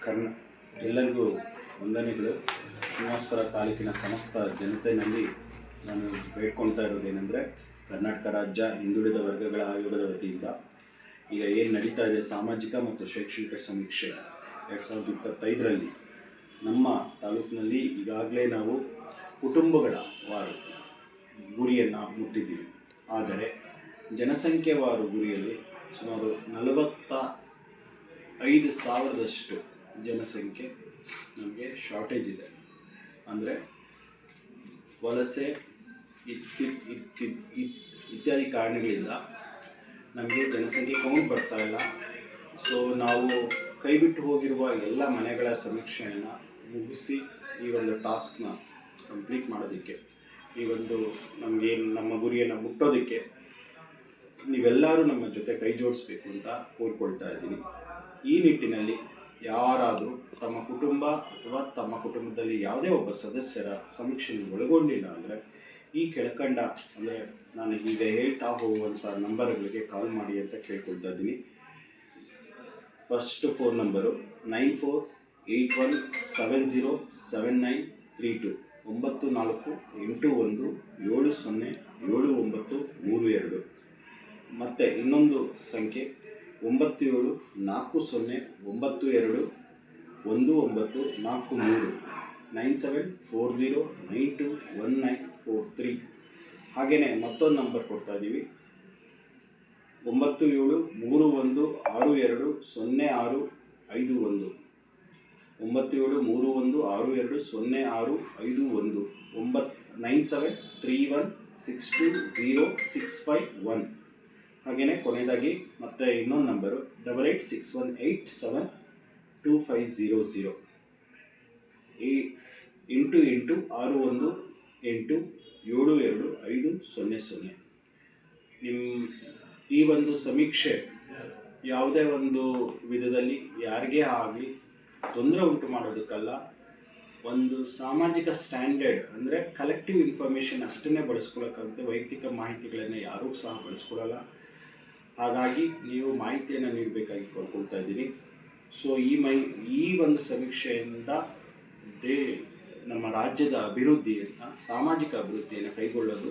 ಕರ್ನ ಎಲ್ಲರಿಗೂ ವಂದನೆಗಳು. ಶ್ರೀನಿವಾಸಪುರ ತಾಲೂಕಿನ ಸಮಸ್ತ ಜನತೆಯಲ್ಲಿ ನಾನು ಬೇಡ್ಕೊಳ್ತಾ ಇರೋದೇನೆಂದರೆ, ಕರ್ನಾಟಕ ರಾಜ್ಯ ಹಿಂದುಳಿದ ವರ್ಗಗಳ ಆಯೋಗದ ವತಿಯಿಂದ ಈಗ ಏನು ನಡೀತಾ ಇದೆ ಸಾಮಾಜಿಕ ಮತ್ತು ಶೈಕ್ಷಣಿಕ ಸಮೀಕ್ಷೆ 2025ರಲ್ಲಿ ನಮ್ಮ ತಾಲೂಕಿನಲ್ಲಿ ಈಗಾಗಲೇ ನಾವು ಕುಟುಂಬಗಳ ವಾರು ಗುರಿಯನ್ನು ಮುಟ್ಟಿದ್ದೀವಿ. ಆದರೆ ಜನಸಂಖ್ಯೆವಾರು ಗುರಿಯಲ್ಲಿ ಸುಮಾರು 45,000ದಷ್ಟು ಜನಸಂಖ್ಯೆ ನಮಗೆ ಶಾರ್ಟೇಜ್ ಇದೆ. ಅಂದರೆ ವಲಸೆ ಇತ್ಯಾದಿ ಕಾರಣಗಳಿಂದ ನಮಗೆ ಜನಸಂಖ್ಯೆ ಕೌಂಟ್ ಬರ್ತಾ ಇಲ್ಲ. ಸೊ ನಾವು ಕೈಬಿಟ್ಟು ಹೋಗಿರುವ ಎಲ್ಲ ಮನೆಗಳ ಸಮೀಕ್ಷೆಯನ್ನು ಮುಗಿಸಿ ಈ ಒಂದು ಟಾಸ್ಕ್ನ ಕಂಪ್ಲೀಟ್ ಮಾಡೋದಕ್ಕೆ, ಈ ಒಂದು ನಮಗೇನು ನಮ್ಮ ಗುರಿಯನ್ನು ಮುಟ್ಟೋದಕ್ಕೆ ನೀವೆಲ್ಲರೂ ನಮ್ಮ ಜೊತೆ ಕೈ ಜೋಡಿಸ್ಬೇಕು ಅಂತ ಕೋರ್ಕೊಳ್ತಾ ಇದ್ದೀನಿ. ಈ ನಿಟ್ಟಿನಲ್ಲಿ ಯಾರಾದರೂ ತಮ್ಮ ಕುಟುಂಬ ಅಥವಾ ತಮ್ಮ ಕುಟುಂಬದಲ್ಲಿ ಯಾವುದೇ ಒಬ್ಬ ಸದಸ್ಯರ ಸಮೀಕ್ಷೆಯನ್ನು ಒಳಗೊಂಡಿಲ್ಲ ಅಂದರೆ ಈ ಕೆಳಕಂಡ ಅಂದರೆ ನಾನು ಈಗ ಹೇಳ್ತಾ ಹೋಗುವಂಥ ನಂಬರ್ಗಳಿಗೆ ಕಾಲ್ ಮಾಡಿ ಅಂತ ಕೇಳ್ಕೊಳ್ತಾ ಇದ್ದೀನಿ. First phone number 9481707932 9481707932. ಮತ್ತು ಇನ್ನೊಂದು ಸಂಖ್ಯೆ 9740921943 9740921943. ಹಾಗೆಯೇ ಮತ್ತೊಂದು ನಂಬರ್ ಕೊಡ್ತಾ ಇದ್ದೀವಿ, 9731620651 9731620651 9731620651. ಹಾಗೆಯೇ ಕೊನೆಯದಾಗಿ ಮತ್ತೆ ಇನ್ನೊಂದು ನಂಬರು 8861872500 88618725000. ಈ ಒಂದು ಸಮೀಕ್ಷೆ ಯಾವುದೇ ಒಂದು ವಿಧದಲ್ಲಿ ಯಾರಿಗೇ ಆಗಲಿ ತೊಂದರೆ ಉಂಟು ಮಾಡೋದಕ್ಕಲ್ಲ, ಒಂದು ಸಾಮಾಜಿಕ ಸ್ಟ್ಯಾಂಡರ್ಡ್ ಅಂದರೆ ಕಲೆಕ್ಟಿವ್ ಇನ್ಫಾರ್ಮೇಷನ್ ಅಷ್ಟನ್ನೇ ಬಳಸ್ಕೊಳ್ಳೋಕ್ಕಾಗುತ್ತೆ. ವೈಯಕ್ತಿಕ ಮಾಹಿತಿಗಳನ್ನು ಯಾರೂ ಸಹ ಬಳಸ್ಕೊಳ್ಳಲ್ಲ. ಹಾಗಾಗಿ ನೀವು ಮಾಹಿತಿಯನ್ನು ನೀಡಬೇಕಾಗಿ ಕೋರ್ಕೊಳ್ತಾ ಇದ್ದೀನಿ. ಸೊ ಈ ಒಂದು ಸಮೀಕ್ಷೆಯಿಂದ ನಮ್ಮ ರಾಜ್ಯದ ಅಭಿವೃದ್ಧಿಯನ್ನು, ಸಾಮಾಜಿಕ ಅಭಿವೃದ್ಧಿಯನ್ನು ಕೈಗೊಳ್ಳೋದು